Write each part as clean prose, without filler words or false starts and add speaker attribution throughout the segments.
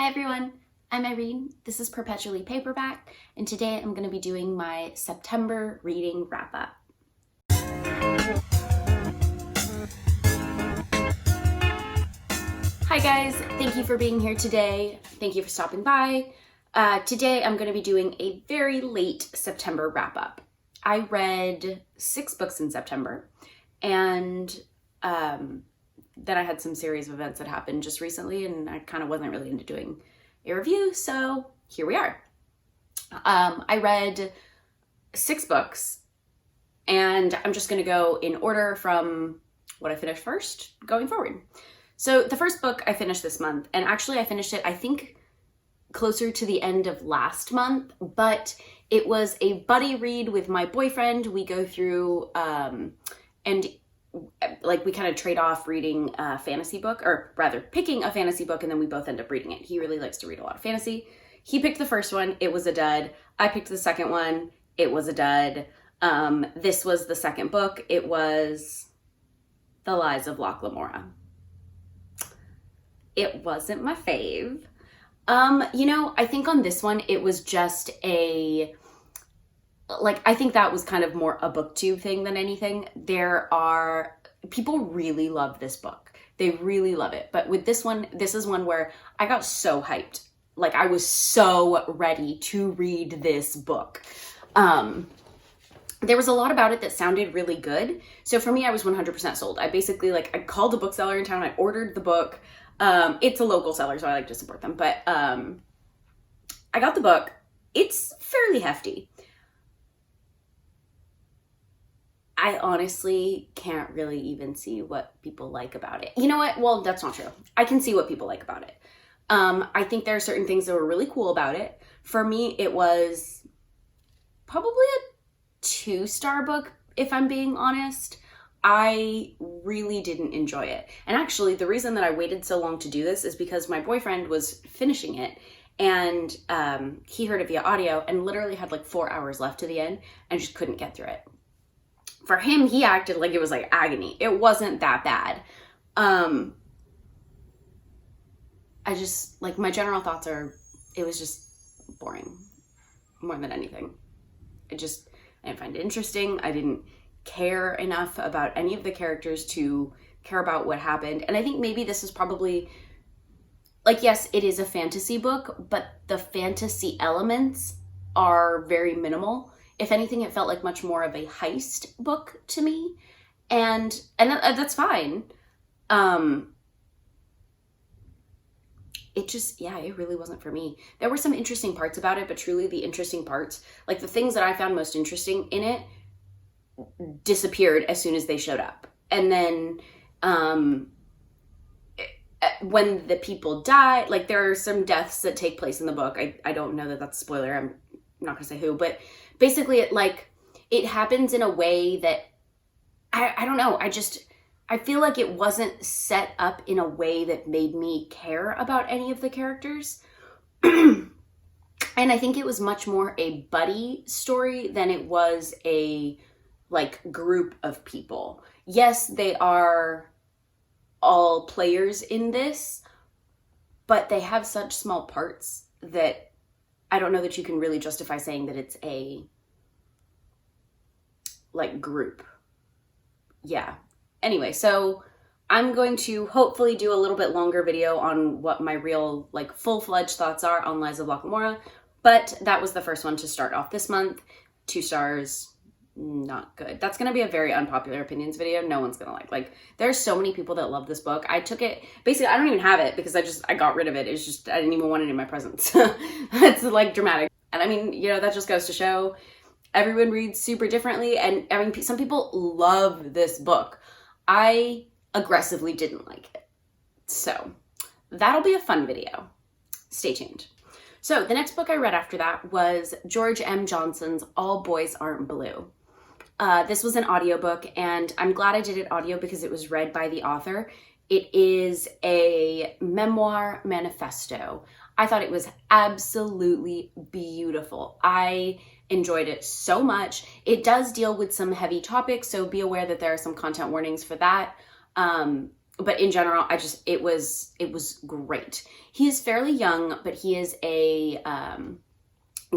Speaker 1: Hi everyone, I'm Irene. This is Perpetually Paperback, and today I'm going to be doing my September reading wrap-up. Hi guys, thank you for being here today. Thank you for stopping by. Today I'm going to be doing a very late September wrap-up. I read 6 books in September, and then I had some series of events that happened just recently, and I kind of wasn't really into doing a review, so here we are. I read 6 books, and I'm just going to go in order from what I finished first going forward. So the first book I finished this month, and actually I finished it, I think, closer to the end of last month, but it was a buddy read with my boyfriend. We go through and like we kind of trade off reading a fantasy book, or rather picking a fantasy book, and then we both end up reading it. He really likes to read a lot of fantasy. He picked the first one, it was a dud. I picked the second one, it was a dud. This was the second book, it was The Lies of Locke Lamora. It wasn't my fave. I think on this one, it was just I think that was kind of more a booktube thing than anything. People really love this book. They really love it. But with this one, this is one where I got so hyped. Like, I was so ready to read this book. There was a lot about it that sounded really good. So for me, I was 100% sold. I basically, I called a bookseller in town. I ordered the book. It's a local seller, so I like to support them. But I got the book. It's fairly hefty. I honestly can't really even see what people like about it. You know what? Well, that's not true. I can see what people like about it. I think there are certain things that were really cool about it. For me, it was probably a 2-star book, if I'm being honest. I really didn't enjoy it. And actually, the reason that I waited so long to do this is because my boyfriend was finishing it, and he heard it via audio and literally had 4 hours left to the end and just couldn't get through it. For him, he acted like it was agony. It wasn't that bad. I just, my general thoughts are, it was just boring more than anything. I didn't find it interesting. I didn't care enough about any of the characters to care about what happened. And I think maybe this is probably, yes, it is a fantasy book, but the fantasy elements are very minimal. If anything, it felt like much more of a heist book to me, and that's fine. It really wasn't for me. There were some interesting parts about it, but truly the interesting parts, the things that I found most interesting in it, disappeared as soon as they showed up. And then when the people die, there are some deaths that take place in the book. I don't know that that's a spoiler. I'm not gonna say who, but basically it happens in a way that I don't know. I feel like it wasn't set up in a way that made me care about any of the characters. And I think it was much more a buddy story than it was a group of people. Yes, they are all players in this, but they have such small parts that I don't know that you can really justify saying that it's a group. Yeah. Anyway, so I'm going to hopefully do a little bit longer video on what my real full-fledged thoughts are on Lies of Locke Lamora, but that was the first one to start off this month. 2 stars, not good. That's going to be a very unpopular opinions video. No one's going to like. There's so many people that love this book. I took it, basically, I don't even have it because I got rid of it. It's just, I didn't even want it in my presence. It's dramatic. And I mean, that just goes to show everyone reads super differently. And I mean, some people love this book. I aggressively didn't like it. So that'll be a fun video. Stay tuned. So the next book I read after that was George M. Johnson's All Boys Aren't Blue. This was an audiobook, and I'm glad I did it audio because it was read by the author. It is a memoir manifesto. I thought it was absolutely beautiful. I enjoyed it so much. It does deal with some heavy topics, so be aware that there are some content warnings for that. but in general, it was great. He is fairly young, but he is a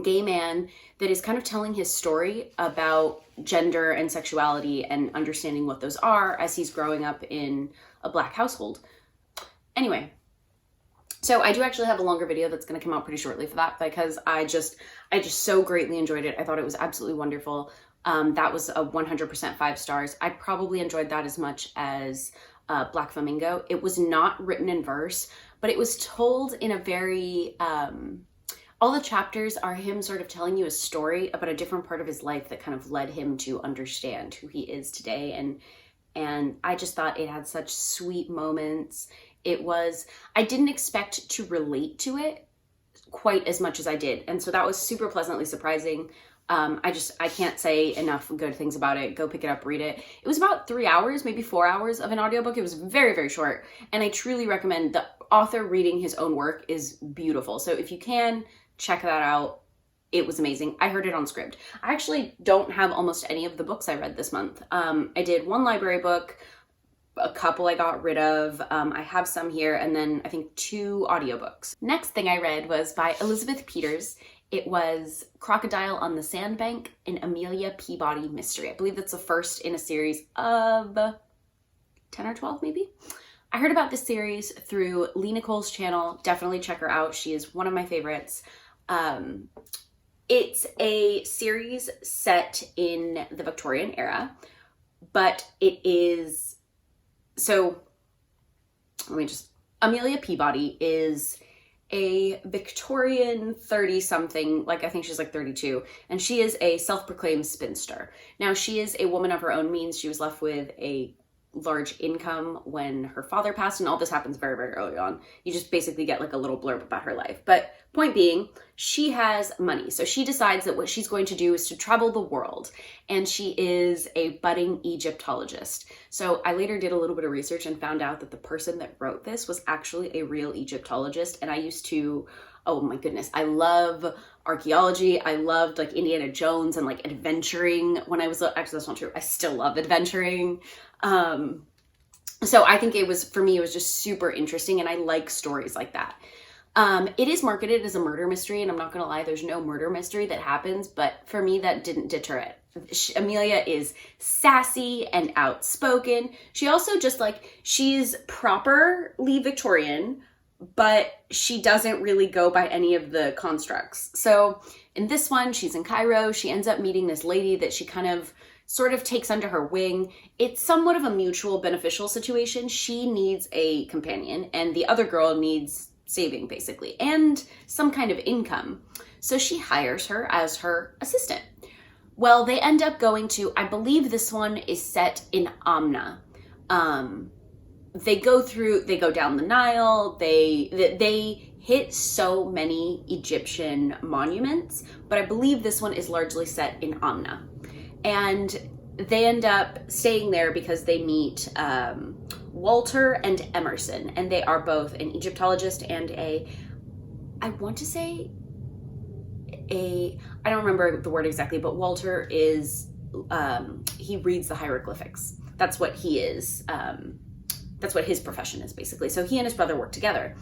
Speaker 1: gay man that is kind of telling his story about gender and sexuality and understanding what those are as he's growing up in a Black household. Anyway, so I do actually have a longer video that's going to come out pretty shortly for that, because I just so greatly enjoyed it. I thought it was absolutely wonderful. That was a 100% 5 stars. I probably enjoyed that as much as Black Flamingo. It was not written in verse, but it was told in a very, all the chapters are him sort of telling you a story about a different part of his life that kind of led him to understand who he is today. And I just thought it had such sweet moments. I didn't expect to relate to it quite as much as I did. And so that was super pleasantly surprising. I can't say enough good things about it. Go pick it up, read it. It was about 3 hours, maybe 4 hours of an audiobook. It was very, very short. And I truly recommend. The author reading his own work is beautiful. So if you can, check that out. It was amazing. I heard it on Scribd. I actually don't have almost any of the books I read this month. I did one library book, a couple I got rid of. I have some here, and then I think 2 audiobooks. Next thing I read was by Elizabeth Peters. It was Crocodile on the Sandbank, an Amelia Peabody mystery. I believe that's the first in a series of 10 or 12 maybe. I heard about this series through Lee Nicole's channel. Definitely check her out. She is one of my favorites. It's a series set in the Victorian era, but it is, so Amelia Peabody is a Victorian 30-something, like I think she's like 32, and she is a self-proclaimed spinster. Now, she is a woman of her own means. She was left with a large income when her father passed, and all this happens very, very early on. You just basically get like a little blurb about her life. But point being, she has money. So she decides that what she's going to do is to travel the world, and she is a budding Egyptologist. So I later did a little bit of research and found out that the person that wrote this was actually a real Egyptologist. And I used to, oh my goodness, I love archaeology. I loved like Indiana Jones and like adventuring when I was, actually that's not true. I still love adventuring. So I think for me, it was just super interesting, and I like stories like that. It is marketed as a murder mystery, and I'm not gonna lie, there's no murder mystery that happens, but for me, that didn't deter it. Amelia is sassy and outspoken. She also just like, she's properly Victorian, but she doesn't really go by any of the constructs. So in this one, she's in Cairo. She ends up meeting this lady that she kind of sort of takes under her wing. It's somewhat of a mutual beneficial situation. She needs a companion, and the other girl needs saving, basically, and some kind of income. So she hires her as her assistant. Well, they end up going to, I believe this one is set in Amna. They go down the Nile. They hit so many Egyptian monuments, but I believe this one is largely set in Amna. And they end up staying there because they meet Walter and Emerson, and they are both an Egyptologist and I don't remember the word exactly, but Walter is, he reads the hieroglyphics. That's what he is. That's what his profession is, basically. So he and his brother work together.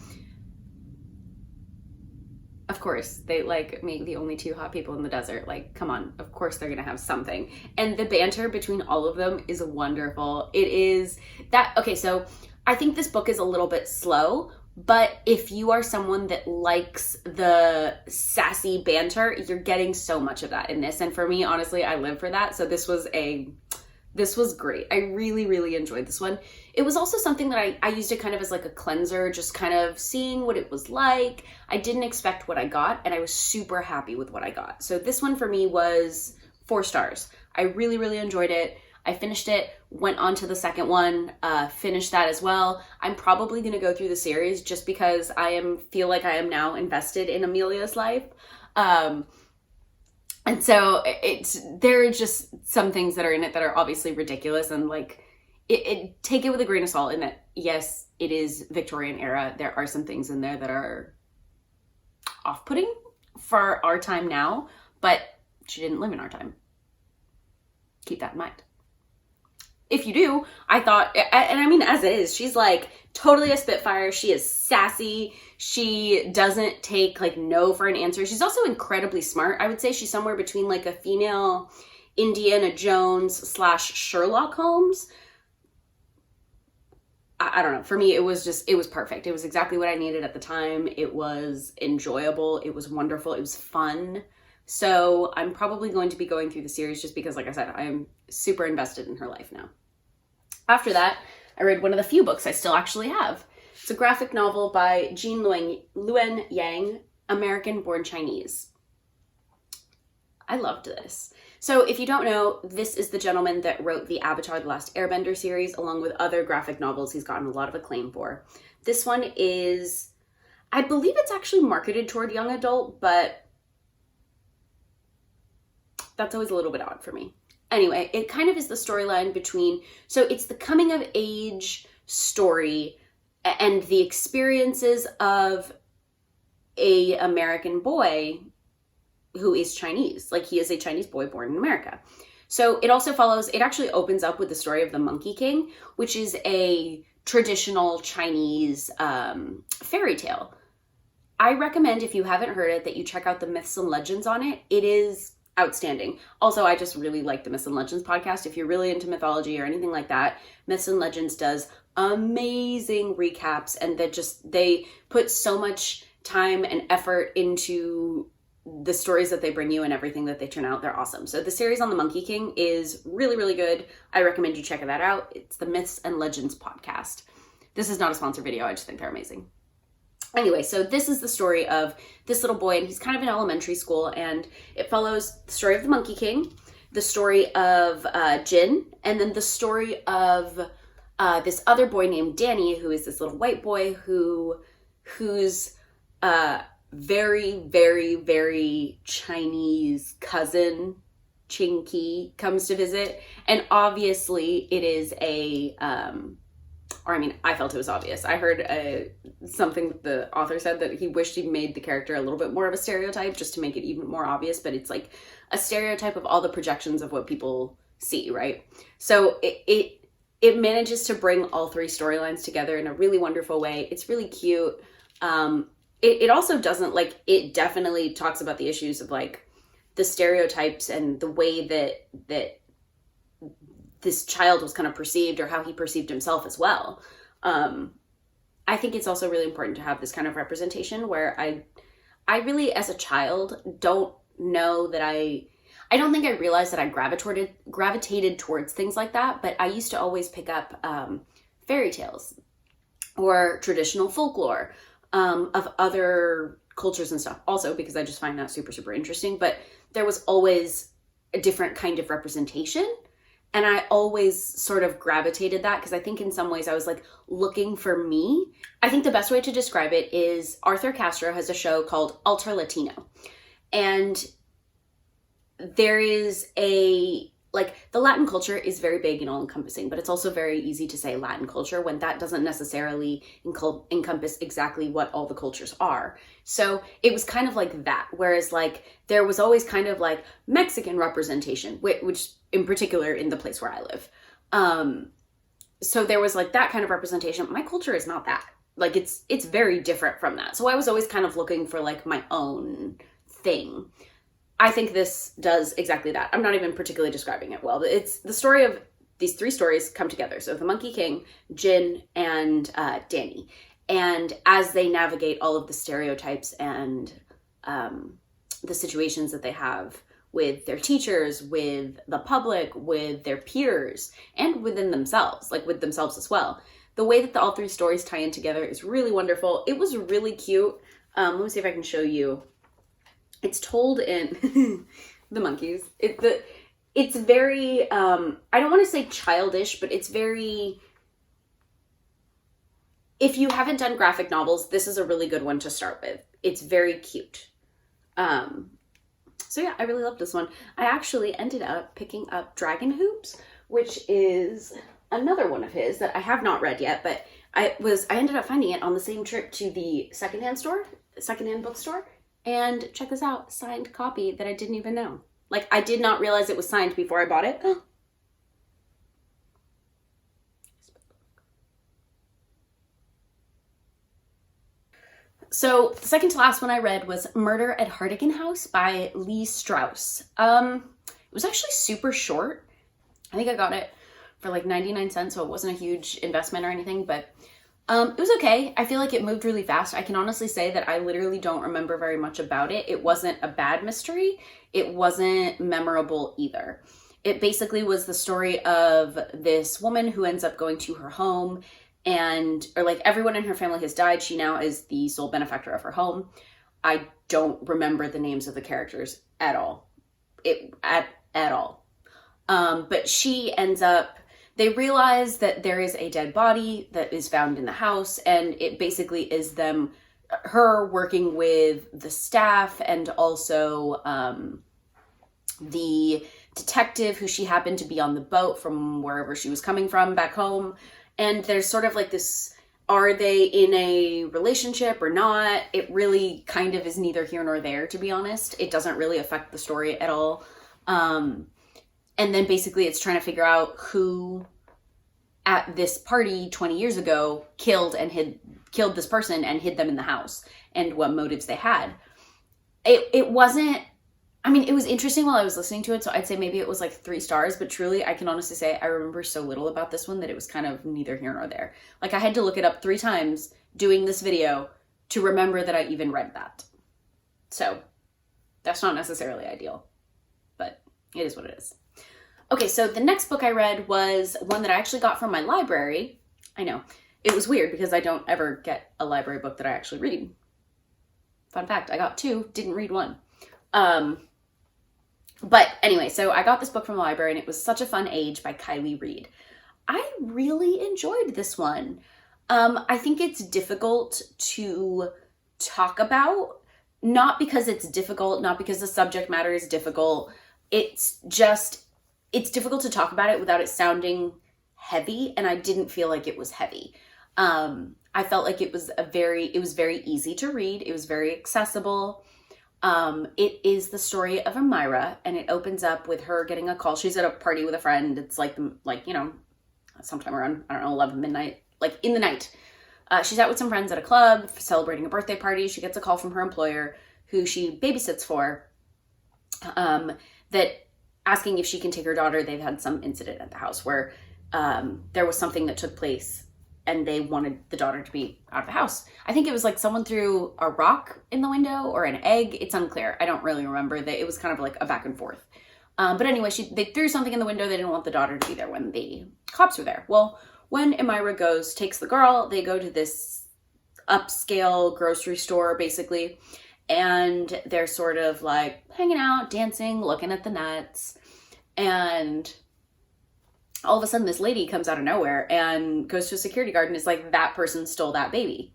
Speaker 1: Of course, they like make the only 2 hot people in the desert. Like, come on, of course they're gonna have something. And the banter between all of them is wonderful. It is that, okay, so I think this book is a little bit slow, but if you are someone that likes the sassy banter, you're getting so much of that in this. And for me, honestly, I live for that. So this was great. I really, really enjoyed this one. It was also something that I used it kind of as like a cleanser, just kind of seeing what it was like. I didn't expect what I got, and I was super happy with what I got. So this one for me was 4 stars. I really, really enjoyed it. I finished it, went on to the second one, finished that as well. I'm probably going to go through the series just because feel like I am now invested in Amelia's life. And so there are just some things that are in it that are obviously ridiculous, and like, take it with a grain of salt in that, yes, it is Victorian era. There are some things in there that are off-putting for our time now, but she didn't live in our time. Keep that in mind. if you do, I thought, and I mean, as it is, she's like totally a spitfire. She is sassy. She doesn't take like no for an answer. She's also incredibly smart. I would say she's somewhere between like a female Indiana Jones / Sherlock Holmes. I don't know. For me, it was perfect. It was exactly what I needed at the time. It was enjoyable. It was wonderful. It was fun. So I'm probably going to be going through the series just because, like I said, I'm super invested in her life now. After that, I read one of the few books I still actually have. It's a graphic novel by Jean Luen Yang, American-born Chinese. I loved this. So if you don't know, this is the gentleman that wrote the Avatar: The Last Airbender series, along with other graphic novels he's gotten a lot of acclaim for. This one is, I believe it's actually marketed toward young adult, but that's always a little bit odd for me. Anyway, it kind of is the storyline between, so it's the coming of age story and the experiences of a American boy who is Chinese. Like, he is a Chinese boy born in America. So it also follows, it actually opens up with the story of the Monkey King, which is a traditional Chinese fairy tale. I recommend, if you haven't heard it, that you check out the Myths and Legends on it. It is outstanding. Also, I just really like the Myths and Legends podcast. If you're really into mythology or anything like that, Myths and Legends does amazing recaps, and that just, they put so much time and effort into the stories that they bring you and everything that they turn out. They're awesome. So the series on the Monkey King is really, really good. I recommend you check that out. It's the Myths and Legends podcast. This is not a sponsored video. I just think they're amazing. Anyway, so this is the story of this little boy, and he's kind of in elementary school, and it follows the story of the Monkey King, the story of Jin, and then the story of this other boy named Danny, who is this little white boy who's very, very, very Chinese cousin, Chinky, comes to visit. And obviously it is I felt it was obvious. I heard something the author said, that he wished he made the character a little bit more of a stereotype just to make it even more obvious, but it's like a stereotype of all the projections of what people see, right? So it manages to bring all three storylines together in a really wonderful way. It's really cute. It also doesn't, like, it definitely talks about the issues of like the stereotypes and the way that this child was kind of perceived, or how he perceived himself as well. I think it's also really important to have this kind of representation where I really, as a child, don't know that I don't think I realized that I gravitated towards things like that, but I used to always pick up fairy tales or traditional folklore of other cultures and stuff. Also because I just find that super, super interesting, but there was always a different kind of representation. And I always sort of gravitated that, because I think in some ways I was like looking for me. I think the best way to describe it is Arthur Castro has a show called Alter Latino. And there is like, the Latin culture is very big and all encompassing, but it's also very easy to say Latin culture when that doesn't necessarily encompass exactly what all the cultures are. So it was kind of like that. Whereas like there was always kind of like Mexican representation, which in particular in the place where I live. So there was like that kind of representation. My culture is not that. Like it's very different from that. So I was always kind of looking for like my own thing. I think this does exactly that. I'm not even particularly describing it well, but it's the story of these three stories come together. So the Monkey King, Jin, and Danny. And as they navigate all of the stereotypes and the situations that they have with their teachers, with the public, with their peers, and within themselves, like with themselves as well. The way that all three stories tie in together is really wonderful. It was really cute. Let me see if I can show you. It's told in the monkeys. It's very, I don't want to say childish, but it's very, if you haven't done graphic novels, this is a really good one to start with. It's very cute. So yeah, I really love this one. I actually ended up picking up Dragon Hoops, which is another one of his that I have not read yet, but I ended up finding it on the same trip to the secondhand bookstore. And check this out, signed copy that I didn't even know. Like, I did not realize it was signed before I bought it. So the second to last one I read was Murder at Hardigan House by Lee Strauss. It was actually super short. I think I got it for like 99 cents, so it wasn't a huge investment or anything, but it was okay. I feel like it moved really fast. I can honestly say that I literally don't remember very much about it. It wasn't a bad mystery. It wasn't memorable either. It basically was the story of this woman who ends up going to her home or like everyone in her family has died. She now is the sole benefactor of her home. I don't remember the names of the characters at all. At all. But she ends up, they realize that there is a dead body that is found in the house, and it basically is her working with the staff and also the detective who she happened to be on the boat from wherever she was coming from back home. And there's sort of like this, are they in a relationship or not? It really kind of is neither here nor there, to be honest. It doesn't really affect the story at all. And then basically it's trying to figure out who at this party 20 years ago killed this person and hid them in the house, and what motives they had. It wasn't, I mean, it was interesting while I was listening to it, so I'd say maybe it was like 3 stars, but truly I can honestly say I remember so little about this one that it was kind of neither here nor there. Like, I had to look it up 3 times doing this video to remember that I even read that. So that's not necessarily ideal, but it is what it is. Okay, so the next book I read was one that I actually got from my library. I know, it was weird because I don't ever get a library book that I actually read. Fun fact, I got 2, didn't read 1. But anyway, so I got this book from the library, and it was Such a Fun Age by Kylie Reed. I really enjoyed this one. I think it's difficult to talk about, not because it's difficult, not because the subject matter is difficult. It's difficult to talk about it without it sounding heavy, and I didn't feel like it was heavy. I felt like it was very easy to read. It was very accessible. It is the story of Amira, and it opens up with her getting a call. She's at a party with a friend. It's like, you know, sometime around, I don't know, 11 midnight, like in the night. She's out with some friends at a club celebrating a birthday party. She gets a call from her employer, who she babysits for, that asking if she can take her daughter. They've had some incident at the house where there was something that took place, and they wanted the daughter to be out of the house. I think it was like someone threw a rock in the window or an egg. It's unclear. I don't really remember. It was kind of like a back and forth. But anyway, they threw something in the window. They didn't want the daughter to be there when the cops were there. Well, when Amira takes the girl, they go to this upscale grocery store, basically, and they're sort of like hanging out, dancing, looking at the nuts, and all of a sudden this lady comes out of nowhere and goes to a security guard and is like, that person stole that baby.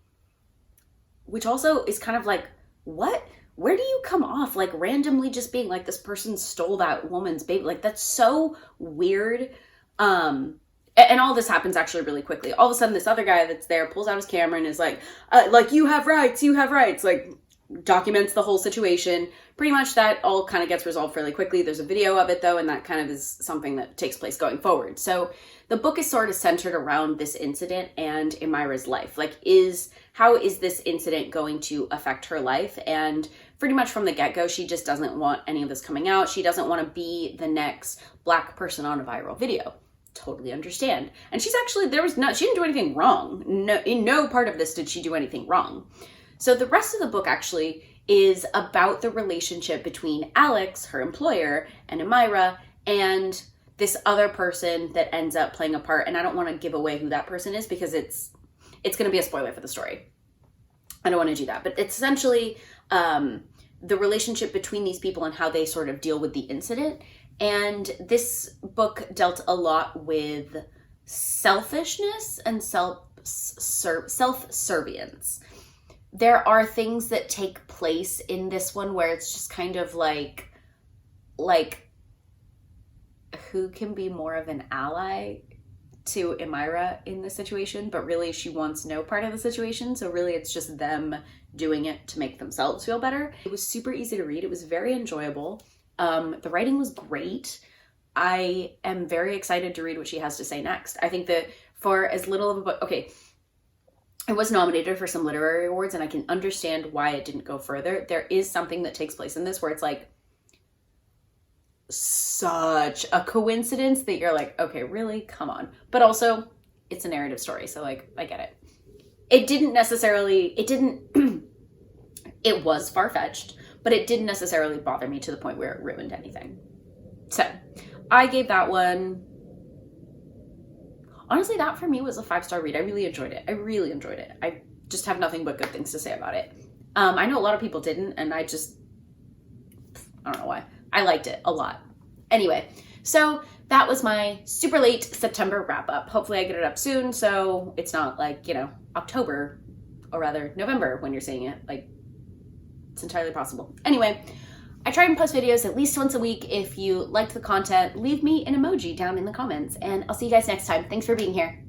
Speaker 1: Which also is kind of like, what? Where do you come off? Like, randomly just being like, this person stole that woman's baby. Like, that's so weird. And all this happens actually really quickly. All of a sudden this other guy that's there pulls out his camera and is like, you have rights, like documents the whole situation. Pretty much that all kind of gets resolved fairly quickly. There's a video of it though, and that kind of is something that takes place going forward. So the book is sort of centered around this incident and Amira's life. Like, how is this incident going to affect her life? And pretty much from the get-go, she just doesn't want any of this coming out. She doesn't want to be the next Black person on a viral video. Totally understand. And she's actually, she didn't do anything wrong. No, in no part of this did she do anything wrong. So the rest of the book actually is about the relationship between Alex, her employer, and Amira, and this other person that ends up playing a part. And I don't want to give away who that person is because it's going to be a spoiler for the story. I don't want to do that. But it's essentially the relationship between these people and how they sort of deal with the incident. And this book dealt a lot with selfishness and self-servience. There are things that take place in this one where it's just kind of like who can be more of an ally to Amira in this situation, but really she wants no part of the situation. So really it's just them doing it to make themselves feel better. It was super easy to read. It was very enjoyable. The writing was great. I am very excited to read what she has to say next. I think that for as little of a book, okay, it was nominated for some literary awards, and I can understand why it didn't go further. There is something that takes place in this where it's like such a coincidence that you're like, okay, really? Come on. But also, it's a narrative story, so like, I get it. It was far-fetched, but it didn't necessarily bother me to the point where it ruined anything. So, I gave that one, honestly, that for me was a 5-star read. I really enjoyed it. I just have nothing but good things to say about it. I know a lot of people didn't, and I don't know why. I liked it a lot. Anyway, so that was my super late September wrap up. Hopefully I get it up soon, so it's not like, October, or rather November when you're seeing it. Like, it's entirely possible. Anyway, I try and post videos at least once a week. If you liked the content, leave me an emoji down in the comments, and I'll see you guys next time. Thanks for being here.